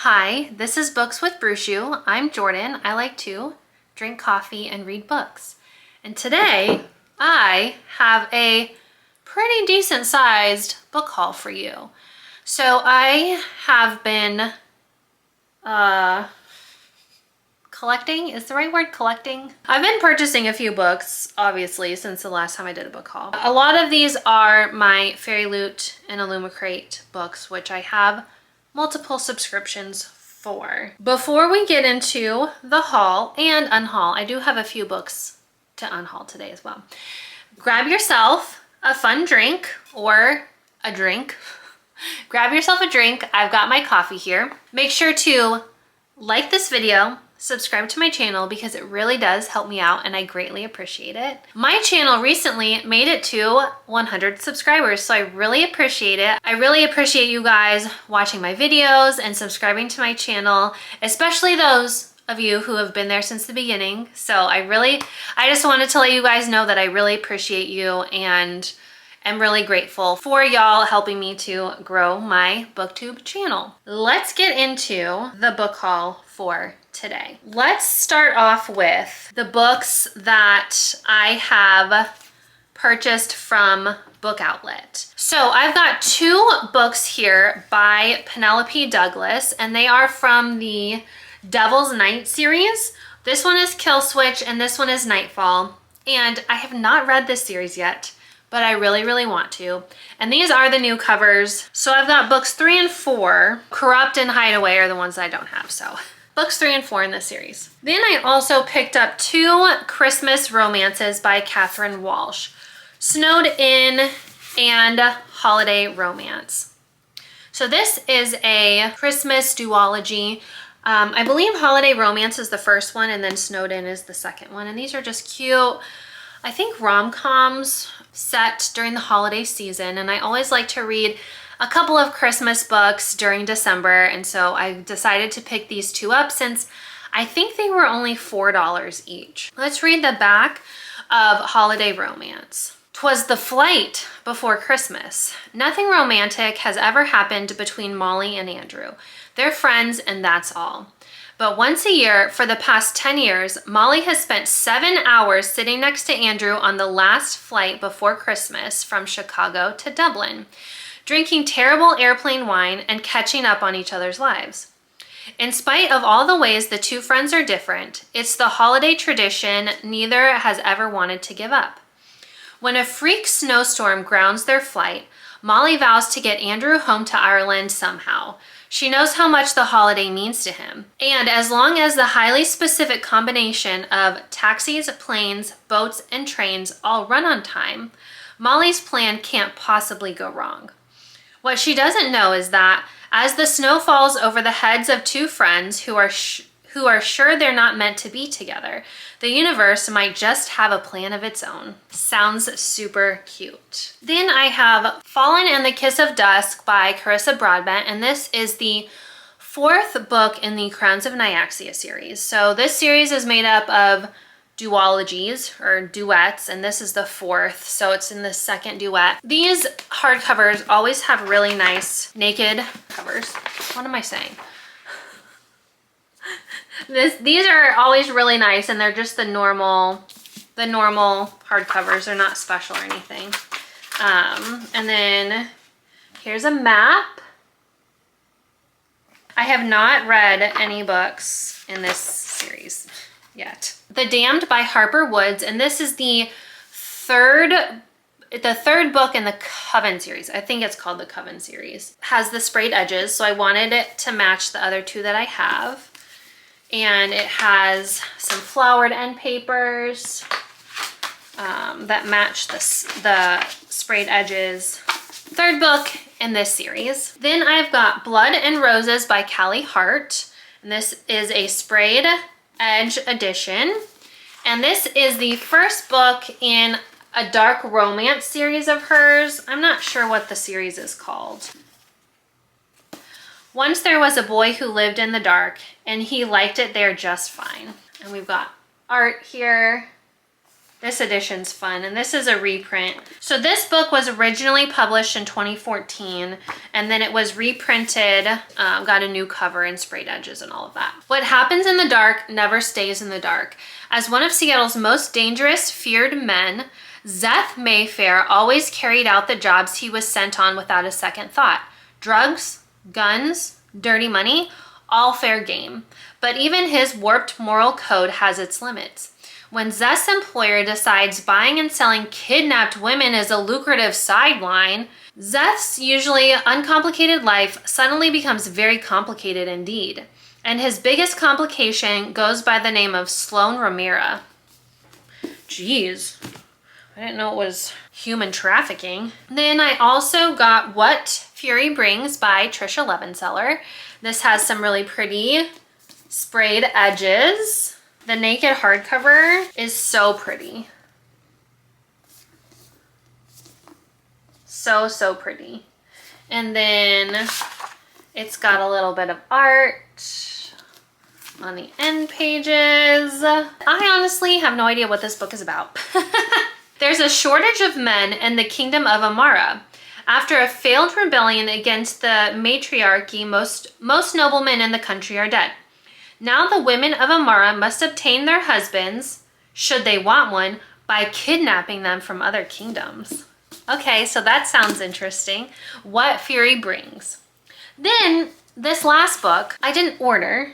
Hi, this is Books with Brushu. I'm Jordan. I like to drink coffee and read books. And today I have a pretty decent sized book haul for you. So I have been collecting, is the right word collecting? I've been purchasing a few books, obviously, since the last time I did a book haul. A lot of these are my Fairy Loot and Illumicrate books, which I have multiple subscriptions for. Before we get into the haul and unhaul, I do have a few books to unhaul today as well. Grab yourself a fun drink or a drink. Grab yourself a drink. I've got my coffee here. Make sure to like this video, subscribe to my channel because it really does help me out and I greatly appreciate it. My channel recently made it to 100 subscribers, so I really appreciate it. I really appreciate you guys watching my videos and subscribing to my channel, especially those of you who have been there since the beginning. So I just wanted to let you guys know that I really appreciate you and I'm really grateful for y'all helping me to grow my booktube channel. Let's get into the book haul for today. Let's start off with the books that I have purchased from Book Outlet. So I've got two books here by Penelope Douglas, and they are from the Devil's Night series. This one is Kill Switch and this one is Nightfall. And I have not read this series yet, but I really want to. And these are the new covers. So I've got books 3 and 4. Corrupt and Hideaway are the ones I don't have, so. Books 3 and 4 in this series. Then I also picked up two Christmas romances by Catherine Walsh. Snowed In and Holiday Romance. So this is a Christmas duology. I believe Holiday Romance is the first one and then Snowed In is the second one. And these are just cute, I think, rom-coms set during the holiday season. And I always like to read a couple of Christmas books during December, and so I decided to pick these two up since I think they were only $4 each. Let's read the back of Holiday Romance. 'Twas the flight before Christmas. Nothing romantic has ever happened between Molly and Andrew. They're friends and that's all. But once a year for the past 10 years, Molly has spent 7 hours sitting next to Andrew on the last flight before Christmas from Chicago to Dublin, drinking terrible airplane wine and catching up on each other's lives. In spite of all the ways the two friends are different, it's the holiday tradition neither has ever wanted to give up. When a freak snowstorm grounds their flight, Molly vows to get Andrew home to Ireland somehow. She knows how much the holiday means to him. And as long as the highly specific combination of taxis, planes, boats, and trains all run on time, Molly's plan can't possibly go wrong. What she doesn't know is that as the snow falls over the heads of two friends who are sure they're not meant to be together, the universe might just have a plan of its own. Sounds super cute. Then I have Fallen and the Kiss of Dusk by Carissa Broadbent, and this is the 4th book in the Crowns of Nyaxia series. So this series is made up of duologies or duets, and this is the 4th, so it's in the 2nd duet. These hardcovers always have really nice naked covers. What am I saying? These are always really nice, and they're just the normal hardcovers. They're not special or anything. And then here's a map. I have not read any books in this series yet. The Damned by Harper Woods, and this is the third book in the Coven series. I think it's called the Coven series. Has the sprayed edges, so I wanted it to match the other two that I have. And it has some flowered end papers that match the sprayed edges. 3rd book in this series. Then I've got Blood and Roses by Callie Hart. And this is a sprayed edge edition. And this is the first book in a dark romance series of hers. I'm not sure what the series is called. Once there was a boy who lived in the dark, and he liked it there just fine. And we've got art here. This edition's fun, and this is a reprint. So this book was originally published in 2014, and then it was reprinted, got a new cover and sprayed edges and all of that. What happens in the dark never stays in the dark. As one of Seattle's most dangerous, feared men, Zeth Mayfair always carried out the jobs he was sent on without a second thought. Drugs, guns, dirty money, all fair game. But even his warped moral code has its limits. When Zeth's employer decides buying and selling kidnapped women is a lucrative sideline, Zeth's usually uncomplicated life suddenly becomes very complicated indeed. And his biggest complication goes by the name of Sloan Ramira. Jeez, I didn't know it was human trafficking. Then I also got What Fury Brings by Trisha Levenseller. This has some really pretty sprayed edges. The naked hardcover is so pretty. So, so pretty. And then it's got a little bit of art on the end pages. I honestly have no idea what this book is about. There's a shortage of men in the kingdom of Amara. After a failed rebellion against the matriarchy, most noblemen in the country are dead. Now the women of Amara must obtain their husbands, should they want one, by kidnapping them from other kingdoms. Okay, so that sounds interesting. What Fury Brings. Then, this last book, I didn't order,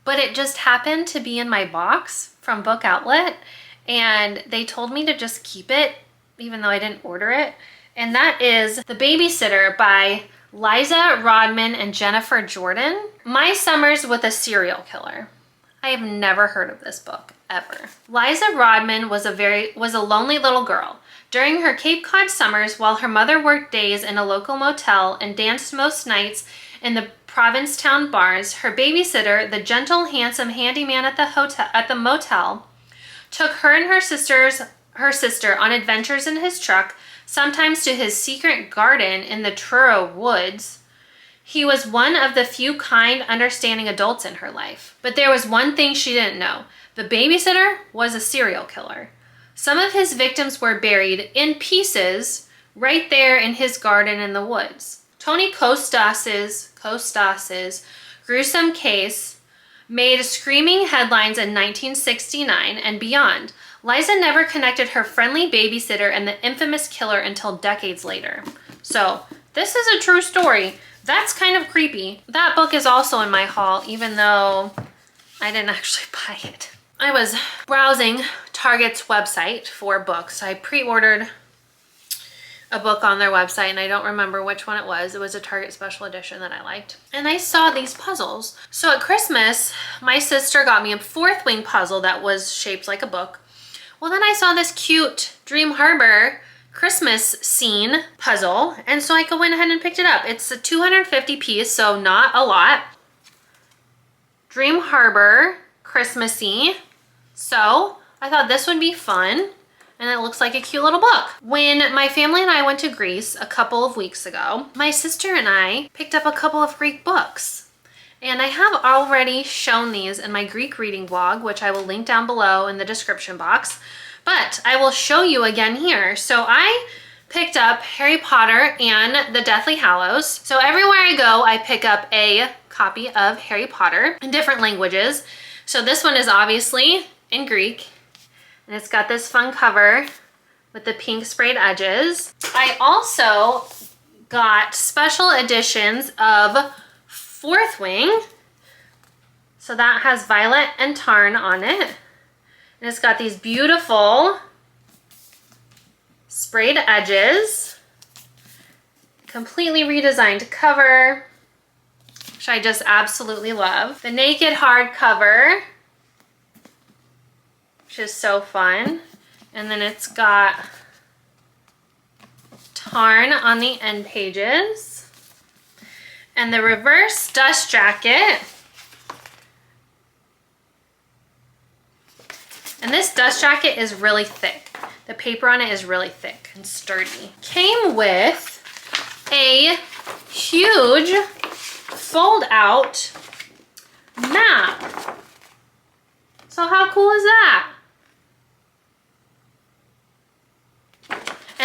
but it just happened to be in my box from Book Outlet, and they told me to just keep it, even though I didn't order it. And that is The Babysitter by Liza Rodman and Jennifer Jordan. My Summers with a Serial Killer. I have never heard of this book, ever. Liza Rodman was a lonely little girl. During her Cape Cod summers, while her mother worked days in a local motel and danced most nights in the Provincetown bars, her babysitter, the gentle, handsome handyman at the motel, took her and her sister on adventures in his truck, sometimes to his secret garden in the Truro woods. He was one of the few kind, understanding adults in her life. But there was one thing she didn't know. The babysitter was a serial killer. Some of his victims were buried in pieces right there in his garden in the woods. Tony Kostas's gruesome case made screaming headlines in 1969 and beyond. Liza never connected her friendly babysitter and the infamous killer until decades later. So, this is a true story. That's kind of creepy. That book is also in my haul, even though I didn't actually buy it. I was browsing Target's website for books. I pre-ordered a book on their website, and I don't remember which one it was. It was a Target special edition that I liked. And I saw these puzzles. So at Christmas, my sister got me a Fourth Wing puzzle that was shaped like a book. Well, then I saw this cute Dream Harbor Christmas scene puzzle, and so I went ahead and picked it up. It's a 250 piece, so not a lot. Dream Harbor Christmassy. So I thought this would be fun, and it looks like a cute little book. When my family and I went to Greece a couple of weeks ago, my sister and I picked up a couple of Greek books. And I have already shown these in my Greek reading vlog, which I will link down below in the description box. But I will show you again here. So I picked up Harry Potter and the Deathly Hallows. So everywhere I go, I pick up a copy of Harry Potter in different languages. So this one is obviously in Greek. And it's got this fun cover with the pink sprayed edges. I also got special editions of Fourth Wing. So that has Violet and Tarn on it. And it's got these beautiful sprayed edges. Completely redesigned cover, which I just absolutely love. The naked hardcover, which is so fun. And then it's got Tarn on the end pages. And the reverse dust jacket. And this dust jacket is really thick. The paper on it is really thick and sturdy. Came with a huge fold out map. So how cool is that?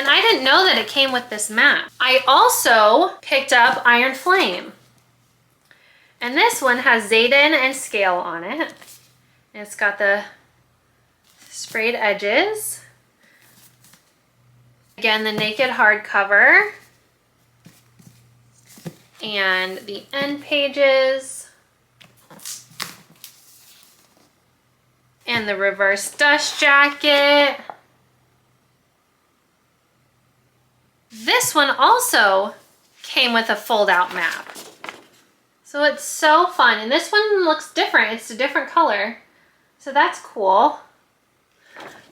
And I didn't know that it came with this map. I also picked up Iron Flame. And this one has Xaden and Scale on it. And it's got the sprayed edges. Again, the naked hardcover. And the end pages. And the reverse dust jacket. This one also came with a fold-out map. So it's so fun. And this one looks different. It's a different color. So that's cool.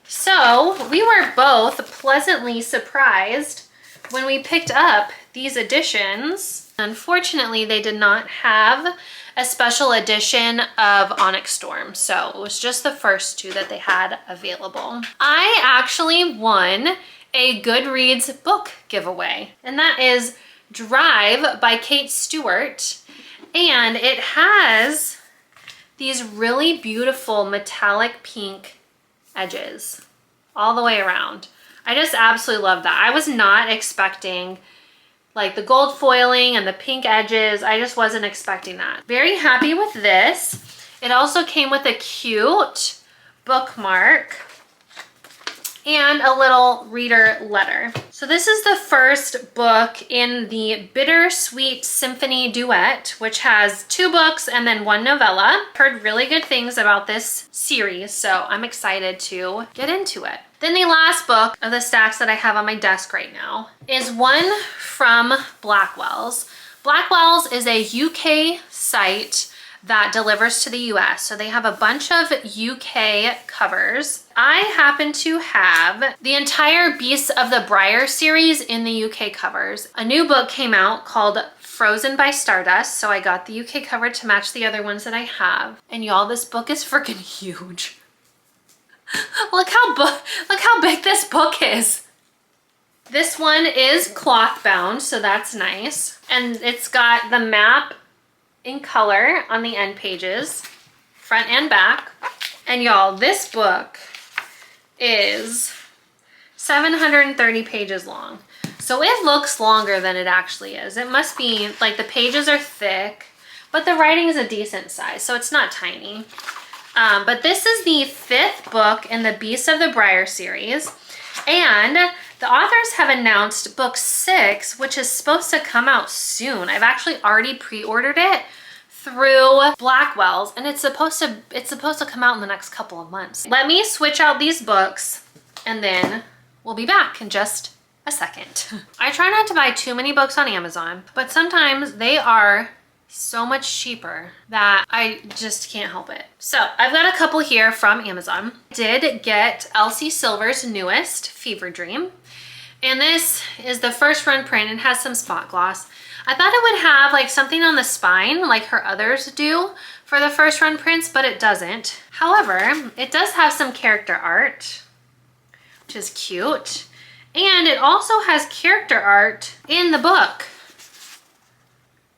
So we were both pleasantly surprised when we picked up these editions. Unfortunately, they did not have a special edition of Onyx Storm. So it was just the first two that they had available. I actually won a Goodreads book giveaway, and that is Drive by Kate Stewart. And it has these really beautiful metallic pink edges all the way around. I just absolutely love that. I was not expecting like the gold foiling and the pink edges. I just wasn't expecting that. Very happy with this. It also came with a cute bookmark and a little reader letter. So this is the first book in the Bittersweet Symphony Duet, which has 2 books and then 1 novella. Heard really good things about this series, so I'm excited to get into it. Then the last book of the stacks that I have on my desk right now is one from Blackwell's. Blackwell's is a UK site that delivers to the US. So they have a bunch of UK covers. I happen to have the entire Beasts of the Briar series in the UK covers. A new book came out called Frozen by Stardust, so I got the UK cover to match the other ones that I have. And y'all, this book is freaking huge. Look how big this book is. This one is cloth bound, so that's nice. And it's got the map in color on the end pages, front and back. And y'all, this book is 730 pages long. So it looks longer than it actually is. It must be, like, the pages are thick, but the writing is a decent size, so it's not tiny. But this is the 5th book in the Beasts of the Briar series. And the authors have announced book 6, which is supposed to come out soon. I've actually already pre-ordered it through Blackwell's, and it's supposed to come out in the next couple of months. Let me switch out these books and then we'll be back in just a second. I try not to buy too many books on Amazon, but sometimes they are so much cheaper that I just can't help it. So I've got a couple here from Amazon. I did get Elsie Silver's newest, Fever Dream. And this is the first run print and has some spot gloss. I thought it would have like something on the spine like her others do for the first run prints, but it doesn't. However, it does have some character art, which is cute. And it also has character art in the book.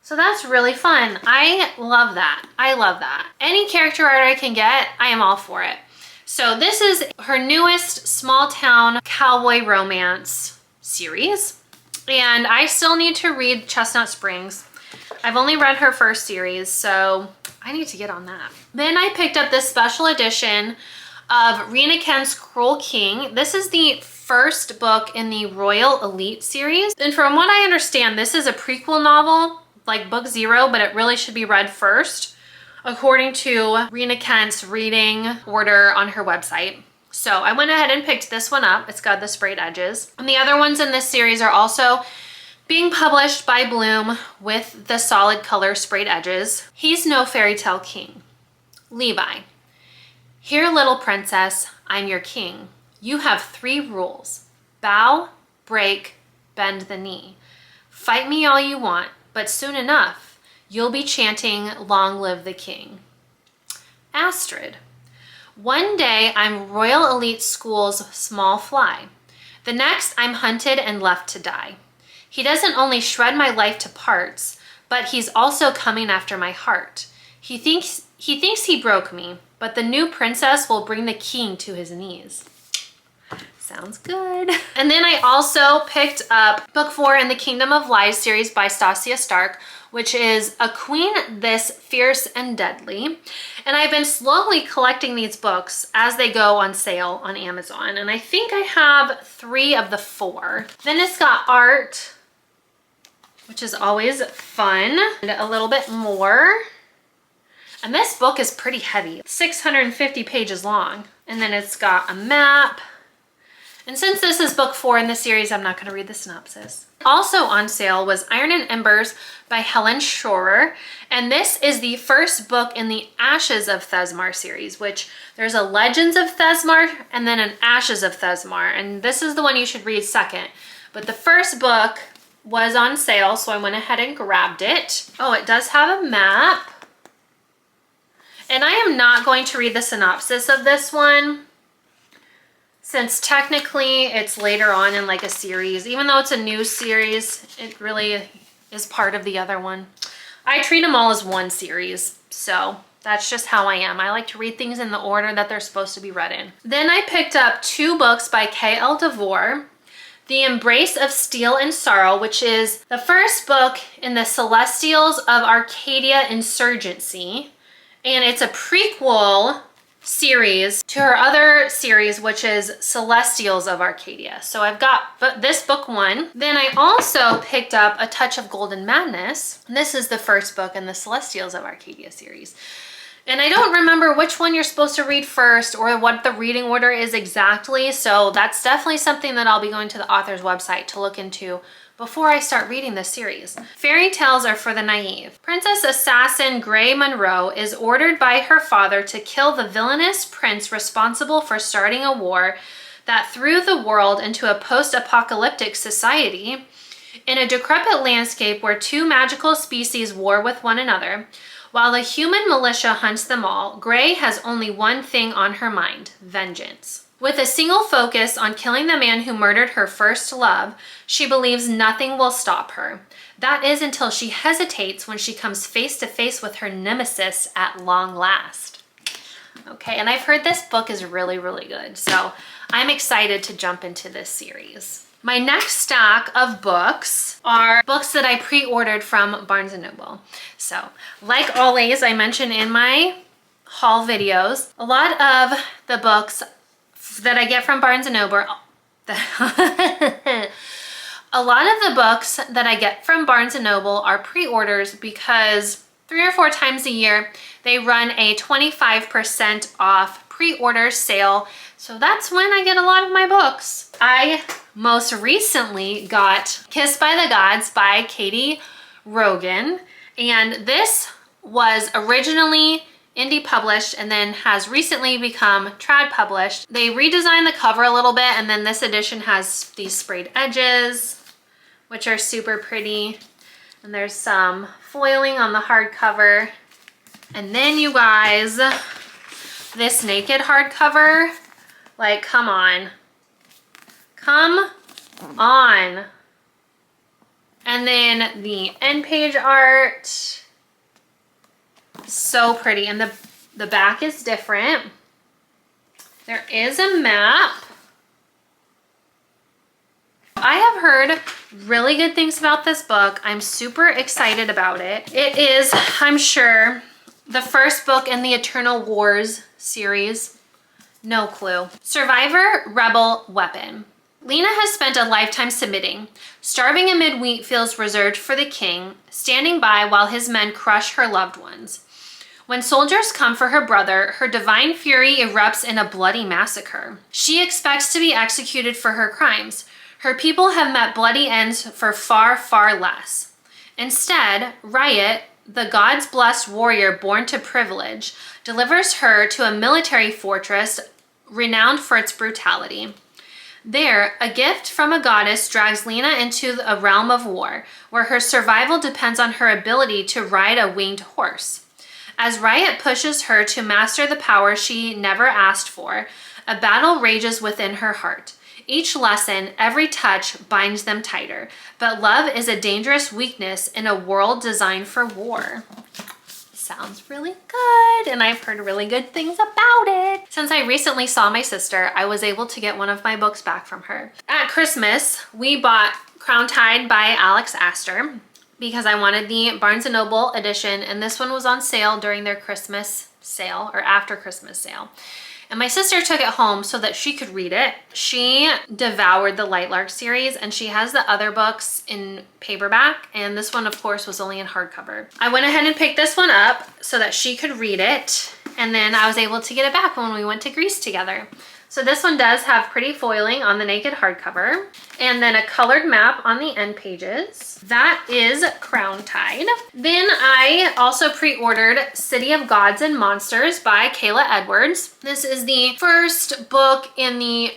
So that's really fun. I love that. I love that. Any character art I can get, I am all for it. So this is her newest small town cowboy romance series. And I still need to read Chestnut Springs. I've only read her first series, so I need to get on that. Then I picked up this special edition of Rena Ken's Cruel King. This is the first book in the Royal Elite series. And from what I understand, this is a prequel novel, like book 0, but it really should be read first, according to Rena Kent's reading order on her website. So I went ahead and picked this one up. It's got the sprayed edges. And the other ones in this series are also being published by Bloom with the solid color sprayed edges. He's no fairy tale king. Levi. Here, little princess, I'm your king. You have 3 rules. Bow, break, bend the knee. Fight me all you want, but soon enough, you'll be chanting, long live the king. Astrid. One day, I'm Royal Elite School's small fly. The next, I'm hunted and left to die. He doesn't only shred my life to parts, but he's also coming after my heart. He thinks he broke me, but the new princess will bring the king to his knees. Sounds good. And then I also picked up book 4 in the Kingdom of Lies series by Stasia Stark, which is A Queen This Fierce and Deadly. And I've been slowly collecting these books as they go on sale on Amazon. And I think I have 3 of the 4. Then it's got art, which is always fun, and a little bit more. And this book is pretty heavy, 650 pages long. And then it's got a map. And since this is book 4 in the series, I'm not going to read the synopsis. Also on sale was Iron and Embers by Helen Schorer. And this is the first book in the Ashes of Thesmar series, which there's a Legends of Thesmar and then an Ashes of Thesmar. And this is the one you should read second. But the first book was on sale, so I went ahead and grabbed it. Oh, it does have a map. And I am not going to read the synopsis of this one, since technically it's later on in like a series. Even though it's a new series, it really is part of the other one. I treat them all as one series, so that's just how I am. I like to read things in the order that they're supposed to be read in. Then I picked up 2 books by K.L. DeVore. The Embrace of Steel and Sorrow, which is the first book in the Celestials of Arcadia Insurgency. And it's a prequel series to her other series, which is Celestials of Arcadia. So I've got this book 1. Then I also picked up A Touch of Golden Madness. This is the first book in the Celestials of Arcadia series. And I don't remember which one you're supposed to read first or what the reading order is exactly. So that's definitely something that I'll be going to the author's website to look into before I start reading this series. Fairy tales are for the naive. Princess assassin Grey Monroe is ordered by her father to kill the villainous prince responsible for starting a war that threw the world into a post-apocalyptic society. In a decrepit landscape where 2 magical species war with one another, while the human militia hunts them all, Grey has only one thing on her mind: vengeance. With a single focus on killing the man who murdered her first love, she believes nothing will stop her. That is until she hesitates when she comes face to face with her nemesis at long last. Okay, and I've heard this book is really, really good, so I'm excited to jump into this series. My next stack of books are books that I pre-ordered from Barnes & Noble. So, like always, I mentioned in my haul videos, a lot of the books that I get from Barnes & Noble, a lot of the books that I get from Barnes & Noble are pre-orders because 3 or 4 times a year, they run a 25% off pre-order sale. So that's when I get a lot of my books. I most recently got Kissed by the Gods by Katie Rogan. And this was originally indie published and then has recently become trad published. They redesigned the cover a little bit, and then this edition has these sprayed edges, which are super pretty. And there's some foiling on the hardcover. And then you guys, this naked hardcover, like, come on. Come on. And then the end page art. So pretty. And the back is different. There is a map. I have heard really good things about this book. I'm super excited about it. It is, I'm sure, the first book in the Eternal Wars series. No clue. Survivor, Rebel, Weapon. Lena has spent a lifetime submitting. Starving amid wheat fields reserved for the king, standing by while his men crush her loved ones. When soldiers come for her brother, her divine fury erupts in a bloody massacre. She expects to be executed for her crimes. Her people have met bloody ends for far, far less. Instead, Riot, the gods' blessed warrior born to privilege, delivers her to a military fortress renowned for its brutality. There, a gift from a goddess drags Lena into a realm of war, where her survival depends on her ability to ride a winged horse. As Riot pushes her to master the power she never asked for, a battle rages within her heart. Each lesson, every touch binds them tighter, but love is a dangerous weakness in a world designed for war. Sounds really good. good, and I've heard really good things about it. Since I recently saw my sister, I was able to get one of my books back from her. At Christmas, we bought Crown Tide by Alex Astor because I wanted the Barnes & Noble edition, and this one was on sale during their Christmas sale, or after Christmas sale. And my sister took it home so that she could read it. She devoured the Lightlark series, and she has the other books in paperback, and this one of course was only in hardcover. I went ahead and picked this one up so that she could read it, and then I was able to get it back when we went to Greece together. So this one does have pretty foiling on the naked hardcover, and then a colored map on the end pages. That is Crown Tide. Then I also pre-ordered City of Gods and Monsters by Kayla Edwards. This is the first book in the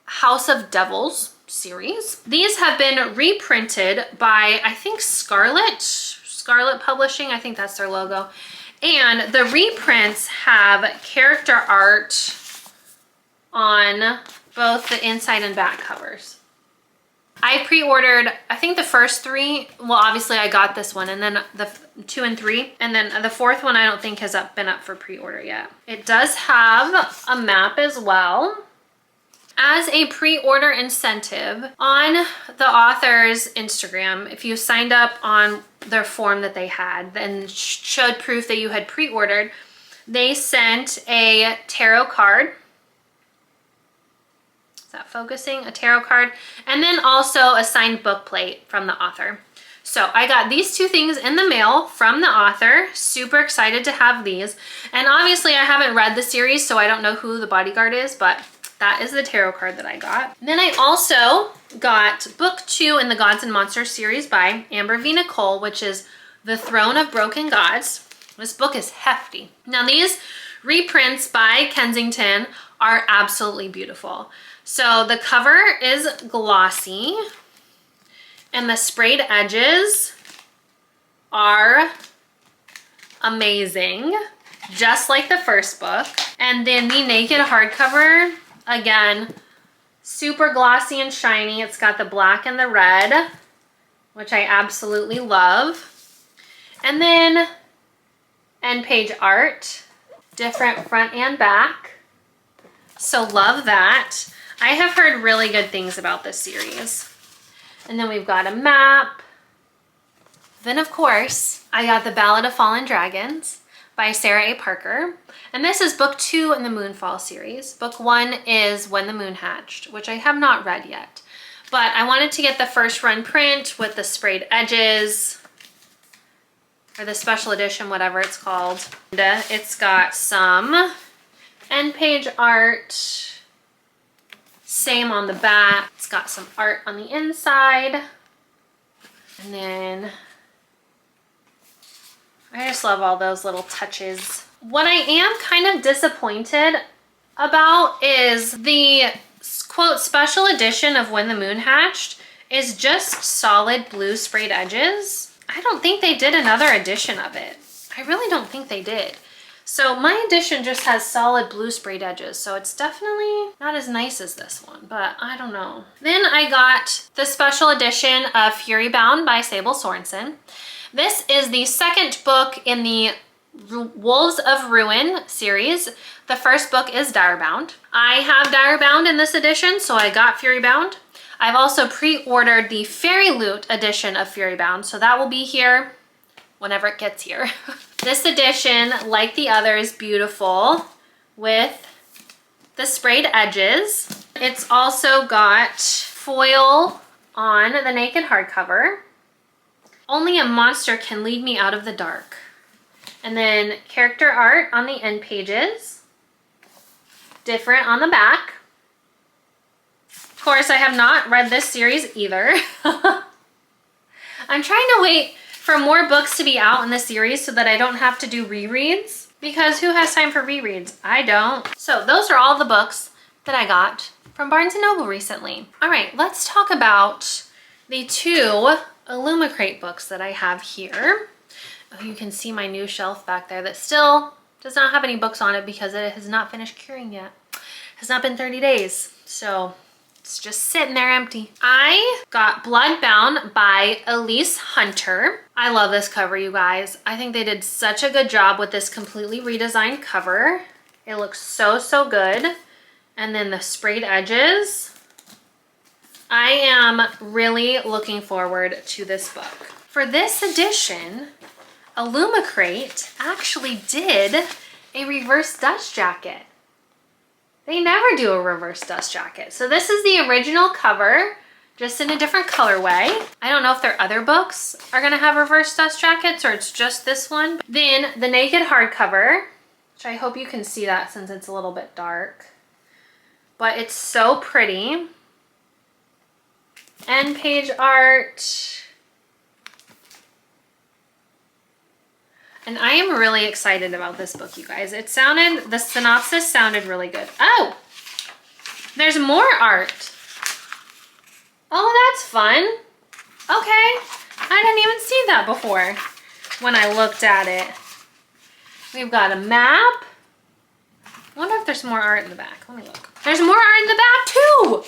House of Devils series. These have been reprinted by, I think, Scarlet Publishing. I think that's their logo. And the reprints have character art on both the inside and back covers. I pre-ordered, I think the first three, well obviously I got this one, and then the 2 and 3, and then the fourth one I don't think has been up for pre-order yet. It does have a map as well. As a pre-order incentive, on the author's Instagram, if you signed up on their form that they had and showed proof that you had pre-ordered, they sent a tarot card. Is that focusing? A tarot card, and then also a signed book plate from the author. So I got these two things in the mail from the author. Super excited to have these. And obviously I haven't read the series, so I don't know who the bodyguard is, but that is the tarot card that I got. Then I also got book 2 in the Gods and Monsters series by Amber V. Nicole, which is The Throne of Broken Gods. This book is hefty. Now these reprints by Kensington are absolutely beautiful. So the cover is glossy, and the sprayed edges are amazing, just like the first book. And then the naked hardcover, again, super glossy and shiny. It's got the black and the red, which I absolutely love. And then end page art, different front and back. So love that. I have heard really good things about this series. And then we've got a map. Then of course, I got The Ballad of Fallen Dragons by Sarah A. Parker. And this is book 2 in the Moonfall series. Book 1 is When the Moon Hatched, which I have not read yet. But I wanted to get the first run print with the sprayed edges, or the special edition, whatever it's called. And it's got some end page art. Same on the back. It's got some art on the inside. And then I just love all those little touches. What I am kind of disappointed about is the quote special edition of When the Moon Hatched is just solid blue sprayed edges. I don't think they did another edition of it. I really don't think they did. So my edition just has solid blue sprayed edges, so it's definitely not as nice as this one, but I don't know. Then I got the special edition of Fury Bound by Sable Sorensen. This is the second book in the Wolves of Ruin series. The first book is Direbound. I have Direbound in this edition, so I got Fury Bound. I've also pre-ordered the Fairy Loot edition of Fury Bound, so that will be here whenever it gets here. This edition, like the other, is beautiful with the sprayed edges. It's also got foil on the naked hardcover. Only a monster can lead me out of the dark. And then character art on the end pages. Different on the back. Of course, I have not read this series either. I'm trying to wait for more books to be out in the series so that I don't have to do rereads, because who has time for rereads? I don't. So those are all the books that I got from Barnes & Noble recently. All right, let's talk about the 2 Illumicrate books that I have here. Oh, you can see my new shelf back there that still does not have any books on it because it has not finished curing yet. It has not been 30 days, so It's just sitting there empty. I got Bloodbound by Elise Hunter. I love this cover, you guys. I think they did such a good job with this completely redesigned cover. It looks so, so good. And then the sprayed edges. I am really looking forward to this book. For this edition, Illumicrate actually did a reverse dust jacket. They never do a reverse dust jacket. So this is the original cover, just in a different colorway. I don't know if their other books are gonna have reverse dust jackets or it's just this one. Then the naked hardcover, which I hope you can see that since it's a little bit dark. But it's so pretty. End page art. And I am really excited about this book, you guys. The synopsis sounded really good. Oh, there's more art. Oh, that's fun. Okay, I didn't even see that before when I looked at it. We've got a map. I wonder if there's more art in the back. Let me look. There's more art in the back too.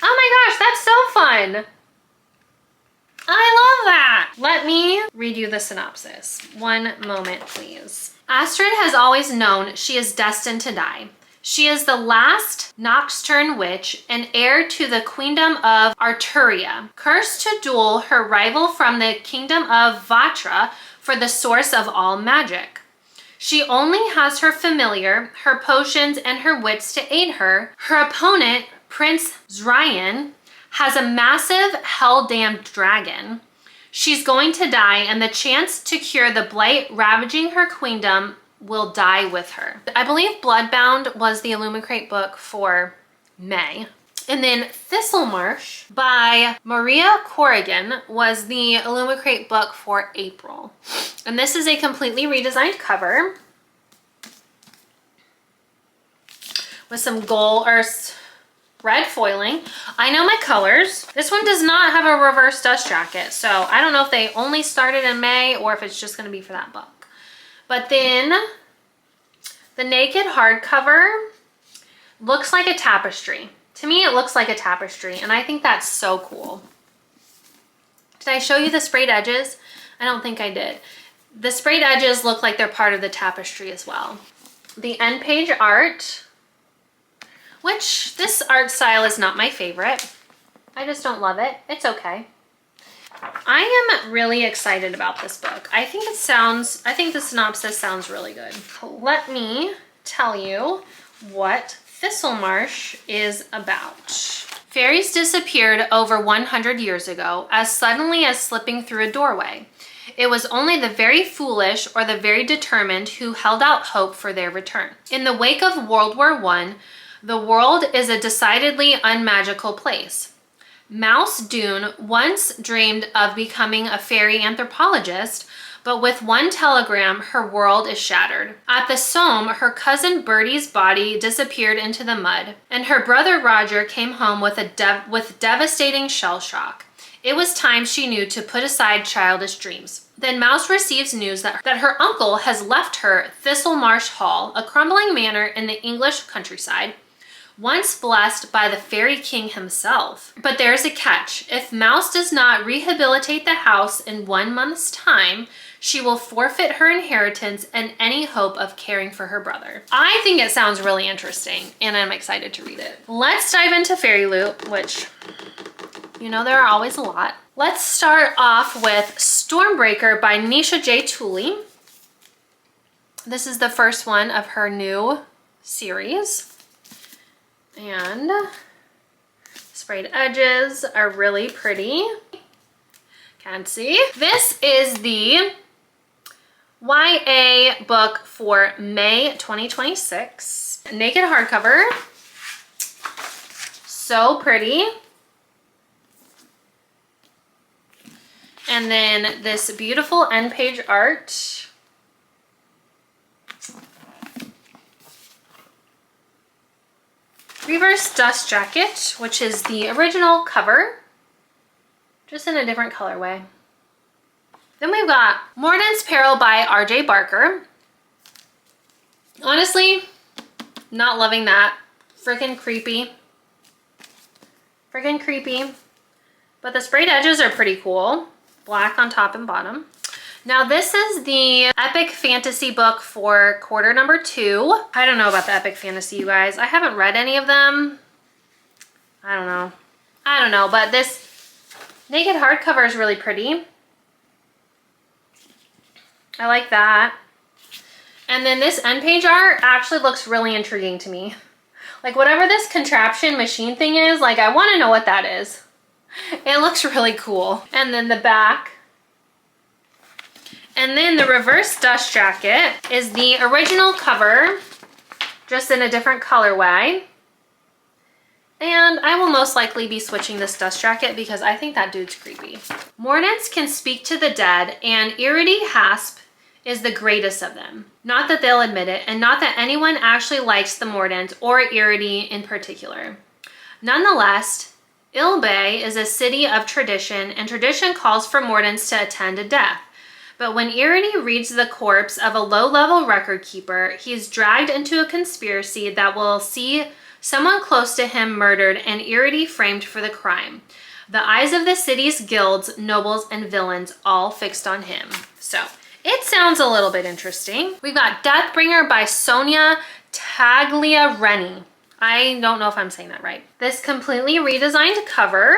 Oh my gosh, that's so fun. I love that. Let me read you the synopsis. One moment, please. Astrid has always known she is destined to die. She is the last Nocturne witch and heir to the queendom of Arturia, cursed to duel her rival from the kingdom of Vatra for the source of all magic. She only has her familiar, her potions, and her wits to aid her. Her opponent, Prince Zryan, has a massive hell-damned dragon. She's going to die, and the chance to cure the blight ravaging her queendom will die with her. I believe Bloodbound was the Illumicrate book for May. And then Thistlemarsh by Maria Corrigan was the Illumicrate book for April. And this is a completely redesigned cover with some gold or red foiling. I know my colors. This one does not have a reverse dust jacket, so I don't know if they only started in May or if it's just going to be for that book. But then the naked hardcover looks like a tapestry. To me, it looks like a tapestry, and I think that's so cool. Did I show you the sprayed edges? I don't think I did. The sprayed edges look like they're part of the tapestry as well. The end page art, which this art style is not my favorite. I just don't love it. It's okay. I am really excited about this book. I think the synopsis sounds really good. Let me tell you what Thistlemarsh is about. Fairies disappeared over 100 years ago, as suddenly as slipping through a doorway. It was only the very foolish or the very determined who held out hope for their return. In the wake of World War I, the world is a decidedly unmagical place. Mouse Dune once dreamed of becoming a fairy anthropologist, but with one telegram, her world is shattered. At the Somme, her cousin Bertie's body disappeared into the mud, and her brother Roger came home with devastating shell shock. It was time, she knew, to put aside childish dreams. Then Mouse receives news that her uncle has left her Thistlemarsh Hall, a crumbling manor in the English countryside, once blessed by the fairy king himself. But there's a catch. If Mouse does not rehabilitate the house in 1 month's time, she will forfeit her inheritance and any hope of caring for her brother. I think it sounds really interesting, and I'm excited to read it. Let's dive into Fairy Loot, which, you know, there are always a lot. Let's start off with Stormbreaker by Nisha J. Tooley. This is the first one of her new series. And sprayed edges are really pretty. Can't see. This is the YA book for May 2026. Naked hardcover. So pretty. And then this beautiful end page art. Reverse dust jacket, which is the original cover, just in a different colorway. Then we've got Morden's Peril by R.J. Barker. Honestly, not loving that. Freaking creepy. Freaking creepy. But the sprayed edges are pretty cool. Black on top and bottom. Now this is the epic fantasy book for quarter number 2. I don't know about the epic fantasy, you guys. I haven't read any of them. I don't know, but this naked hardcover is really pretty. I like that. And then this end page art actually looks really intriguing to me. Like whatever this contraption machine thing is, like I want to know what that is. It looks really cool. And then the back. And then the reverse dust jacket is the original cover, just in a different colorway. And I will most likely be switching this dust jacket because I think that dude's creepy. Mordants can speak to the dead, and Iridi Hasp is the greatest of them. Not that they'll admit it, and not that anyone actually likes the Mordant or Iridi in particular. Nonetheless, Ilbay is a city of tradition, and tradition calls for Mordants to attend a death. But when Iridi reads the corpse of a low-level record keeper, he's dragged into a conspiracy that will see someone close to him murdered and Iridi framed for the crime. The eyes of the city's guilds, nobles, and villains all fixed on him. So, it sounds a little bit interesting. We've got Deathbringer by Sonia Tagliareni. I don't know if I'm saying that right. This completely redesigned cover.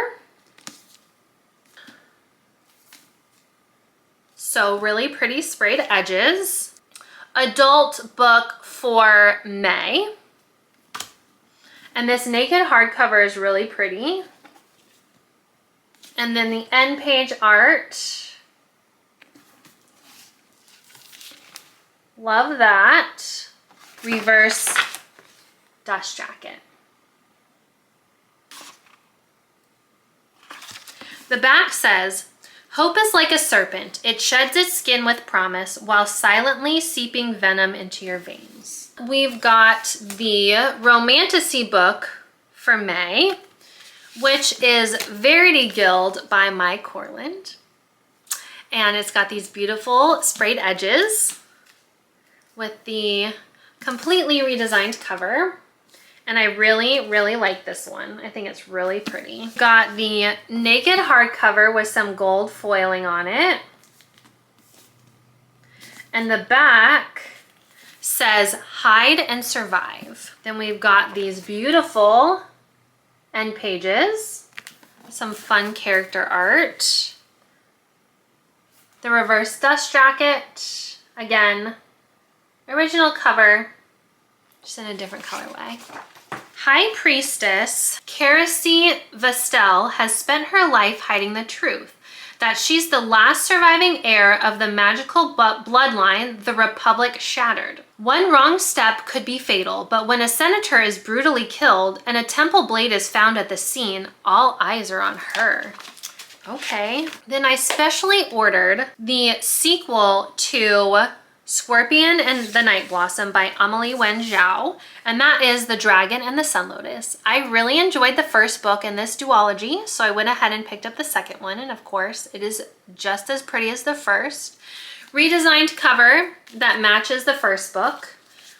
So really pretty sprayed edges. Adult book for May. And this naked hardcover is really pretty. And then the end page art. Love that. Reverse dust jacket. The back says, "Hope is like a serpent. It sheds its skin with promise while silently seeping venom into your veins." We've got the Romantasy book for May, which is Verity Guild by Mike Corland. And it's got these beautiful sprayed edges with the completely redesigned cover. And I really, really like this one. I think it's really pretty. Got the naked hardcover with some gold foiling on it. And the back says, "Hide and survive." Then we've got these beautiful end pages. Some fun character art. The reverse dust jacket. Again, original cover, just in a different colorway. High Priestess Carissy Vestel has spent her life hiding the truth, that she's the last surviving heir of the magical bloodline the Republic shattered. One wrong step could be fatal, but when a senator is brutally killed and a temple blade is found at the scene, all eyes are on her. Okay. Then I specially ordered the sequel to Scorpion and the Night Blossom by Amelie Wen Zhao, and that is The Dragon and the Sun Lotus. I really enjoyed the first book in this duology, so I went ahead and picked up the second one, and of course it is just as pretty as the first. Redesigned cover that matches the first book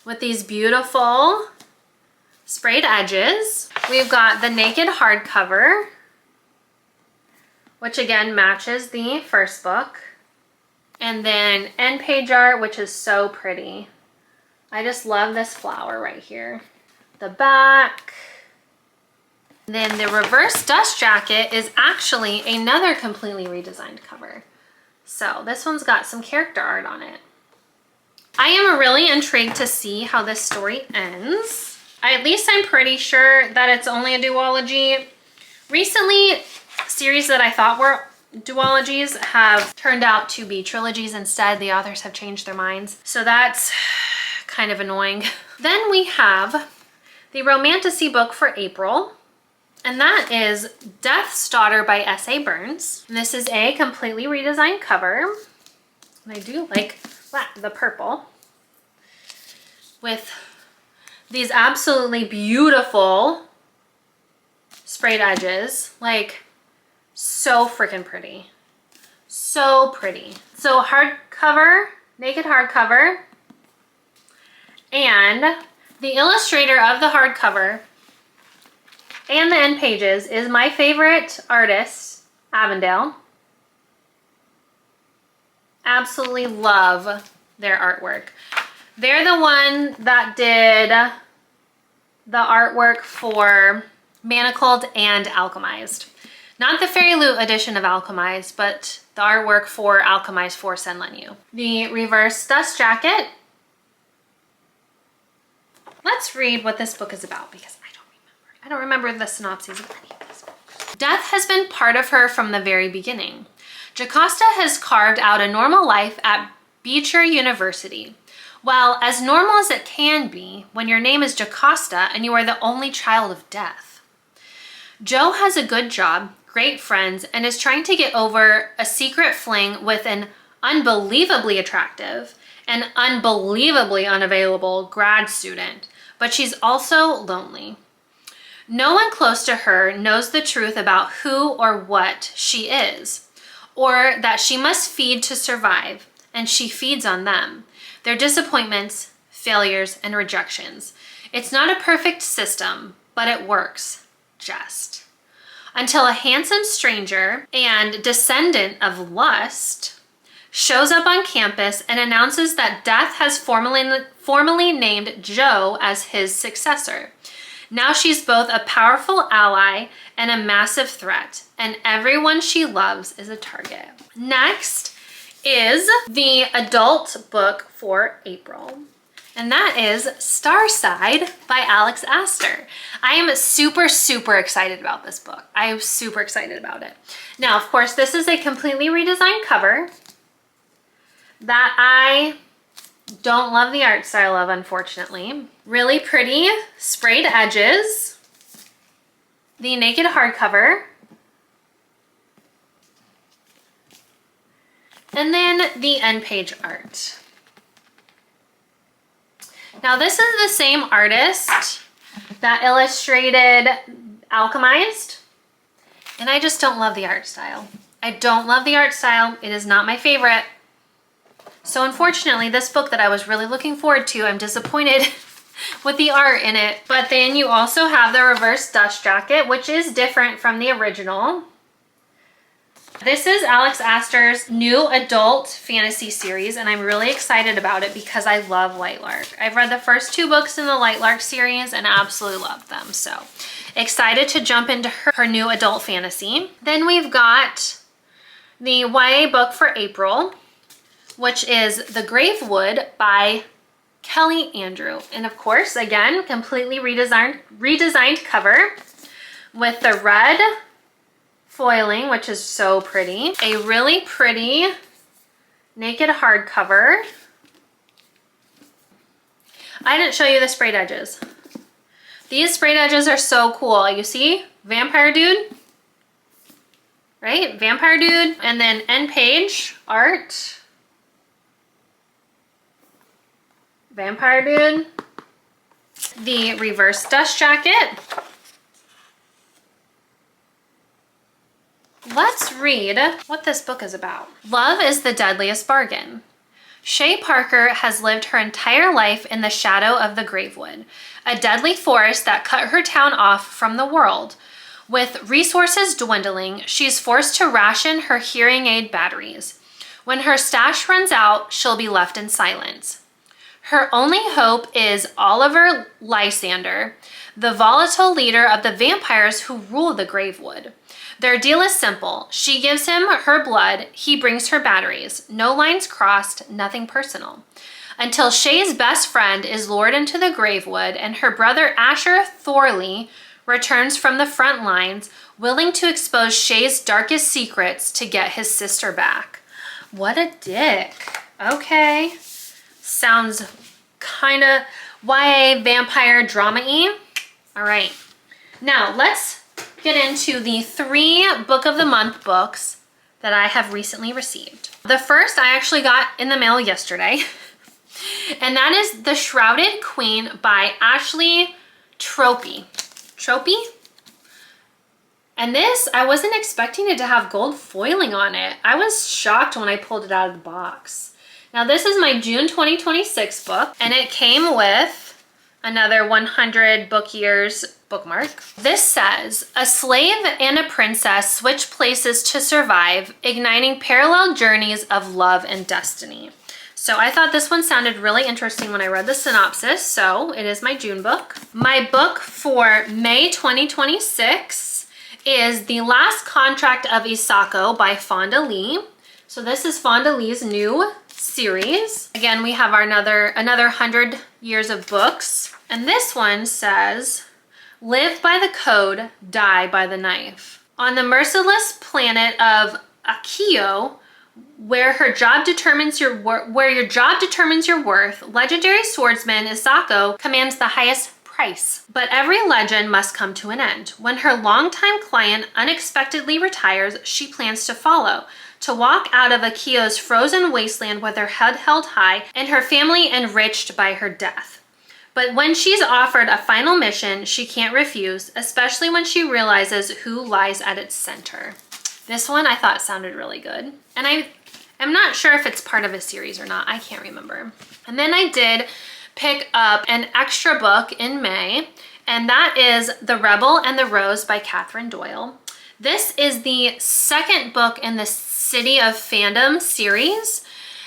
with these beautiful sprayed edges. We've got the naked hardcover, which again matches the first book. And then end page art, which is so pretty. I just love this flower right here. The back. Then the reverse dust jacket is actually another completely redesigned cover. So this one's got some character art on it. I am really intrigued to see how this story ends. At least I'm pretty sure that it's only a duology. Recently, series that I thought were duologies have turned out to be trilogies instead. The authors have changed their minds. So that's kind of annoying. Then we have the Romantasy book for April, and that is Death's Daughter by S.A. Burns. And this is a completely redesigned cover. And I do like the purple with these absolutely beautiful sprayed edges. Like, so freaking pretty. So pretty. So hardcover, naked hardcover. And the illustrator of the hardcover and the end pages is my favorite artist, Avondale. Absolutely love their artwork. They're the one that did the artwork for Manacled and Alchemized. Not the Fairy Loot edition of Alchemized, but the artwork for Alchemized for Senlenyu. The reverse dust jacket. Let's read what this book is about because I don't remember the synopses of any of these books. Death has been part of her from the very beginning. Jocasta has carved out a normal life at Beecher University. Well, as normal as it can be when your name is Jocasta and you are the only child of death. Joe has a good job, great friends, and is trying to get over a secret fling with an unbelievably attractive and unbelievably unavailable grad student, but she's also lonely. No one close to her knows the truth about who or what she is, or that she must feed to survive, and she feeds on them, their disappointments, failures, and rejections. It's not a perfect system, but it works, just. Until a handsome stranger and descendant of lust shows up on campus and announces that Death has formally named Joe as his successor. Now she's both a powerful ally and a massive threat, and everyone she loves is a target. Next is the adult book for April, and that is Starside by Alex Astor. I am super excited about this book. I am super excited about it. Now, of course, this is a completely redesigned cover that I don't love the art style of, unfortunately. Really pretty sprayed edges. The naked hardcover. And then the end page art. Now this is the same artist that illustrated Alchemized, and I just don't love the art style. I don't love the art style. It is not my favorite. So unfortunately, this book that I was really looking forward to, I'm disappointed with the art in it. But then you also have the reverse dust jacket, which is different from the original. This is Alex Astor's new adult fantasy series, and I'm really excited about it because I love Lightlark. I've read the first 2 books in the Lightlark series and absolutely loved them. So excited to jump into her new adult fantasy. Then we've got the YA book for April, which is The Gravewood by Kelly Andrew. And of course, again, completely redesigned cover with the red foiling, which is so pretty. A really pretty naked hardcover. I didn't show you the sprayed edges. These sprayed edges are so cool. You see? Vampire dude. Right? Vampire dude. And then end page art. Vampire dude. The reverse dust jacket. Let's read what this book is about. Love is the deadliest bargain. Shay Parker has lived her entire life in the shadow of the Gravewood, a deadly forest that cut her town off from the world. With resources dwindling, she's forced to ration her hearing aid batteries. When her stash runs out, she'll be left in silence. Her only hope is Oliver Lysander, the volatile leader of the vampires who rule the Gravewood. Their deal is simple. She gives him her blood, he brings her batteries. No lines crossed, nothing personal. Until Shay's best friend is lured into the Gravewood and her brother Asher Thorley returns from the front lines, willing to expose Shay's darkest secrets to get his sister back. What a dick. Okay. Sounds kind of YA vampire drama-y. All right. Now, let's get into the 3 book of the month books that I have recently received. The first I actually got in the mail yesterday, and that is The Shrouded Queen by Ashley Tropey. And this, I wasn't expecting it to have gold foiling on it. I was shocked when I pulled it out of the box. Now this is my June 2026 book, and it came with another 100 book years bookmark. This says, a slave and a princess switch places to survive, igniting parallel journeys of love and destiny. So I thought this one sounded really interesting when I read the synopsis, so it is my June book. My book for May 2026 is The Last Contract of Isako by Fonda Lee. So this is Fonda Lee's new series. Again, we have our another 100 years of books. And this one says, live by the code, die by the knife. On the merciless planet of Akio, where your job determines your worth, legendary swordsman Isako commands the highest price. But every legend must come to an end. When her longtime client unexpectedly retires, she plans to follow, to walk out of Akio's frozen wasteland with her head held high and her family enriched by her death. But when she's offered a final mission, she can't refuse, especially when she realizes who lies at its center. This one I thought sounded really good. And I'm not sure if it's part of a series or not. I can't remember. And then I did pick up an extra book in May, and that is The Rebel and the Rose by Catherine Doyle. This is the second book in the City of Fandom series.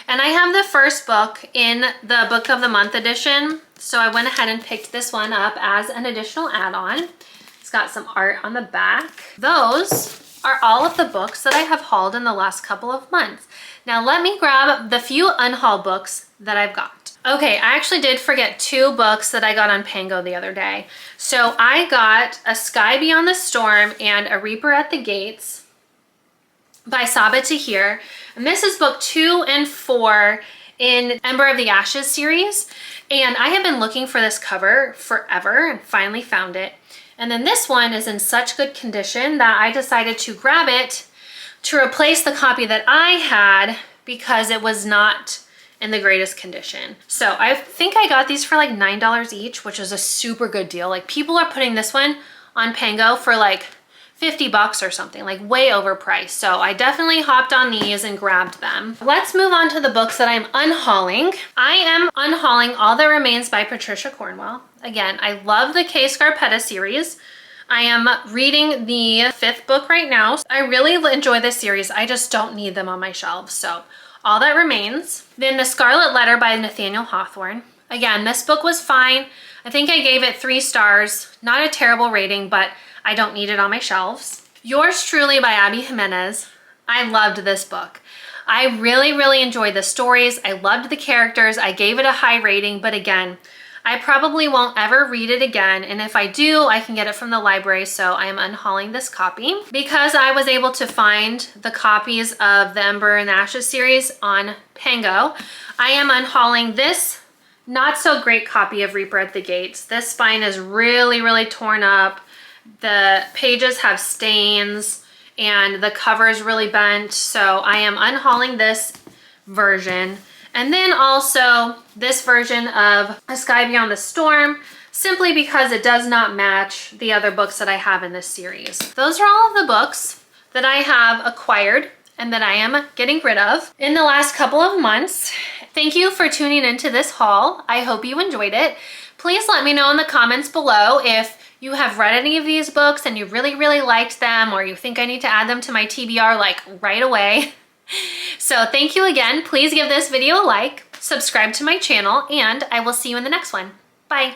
And I have the first book in the Book of the Month edition. So I went ahead and picked this one up as an additional add-on. It's got some art on the back. Those are all of the books that I have hauled in the last couple of months. Now let me grab the few unhaul books that I've got. Okay, I actually did forget 2 books that I got on Pango the other day. So I got A Sky Beyond the Storm and A Reaper at the Gates by Saba Tahir. And this is book 2 and 4 in Ember of the Ashes series. And I have been looking for this cover forever and finally found it. And then this one is in such good condition that I decided to grab it to replace the copy that I had because it was not in the greatest condition. So I think I got these for like $9 each, which is a super good deal. Like people are putting this one on Pango for like 50 bucks or something, like way overpriced. So I definitely hopped on these and grabbed them. Let's move on to the books that I'm unhauling. I am unhauling All That Remains by Patricia Cornwell. Again, I love the Kay Scarpetta series. I am reading the 5th book right now. I really enjoy this series. I just don't need them on my shelves. So All That Remains. Then The Scarlet Letter by Nathaniel Hawthorne. Again, this book was fine. I think I gave it 3 stars. Not a terrible rating, but I don't need it on my shelves. Yours Truly by Abby Jimenez. I loved this book. I really enjoyed the stories. I loved the characters. I gave it a high rating, but again, I probably won't ever read it again. And if I do, I can get it from the library. So I am unhauling this copy. Because I was able to find the copies of the Ember and Ashes series on Pango, I am unhauling this not so great copy of Reaper at the Gates. This spine is really torn up. The pages have stains and the cover is really bent. So I am unhauling this version. And then also this version of A Sky Beyond the Storm, simply because it does not match the other books that I have in this series. Those are all of the books that I have acquired and that I am getting rid of in the last couple of months. Thank you for tuning into this haul. I hope you enjoyed it. Please let me know in the comments below if you have read any of these books and you really liked them, or you think I need to add them to my TBR like right away. So thank you again. Please give this video a like, subscribe to my channel, and I will see you in the next one. Bye.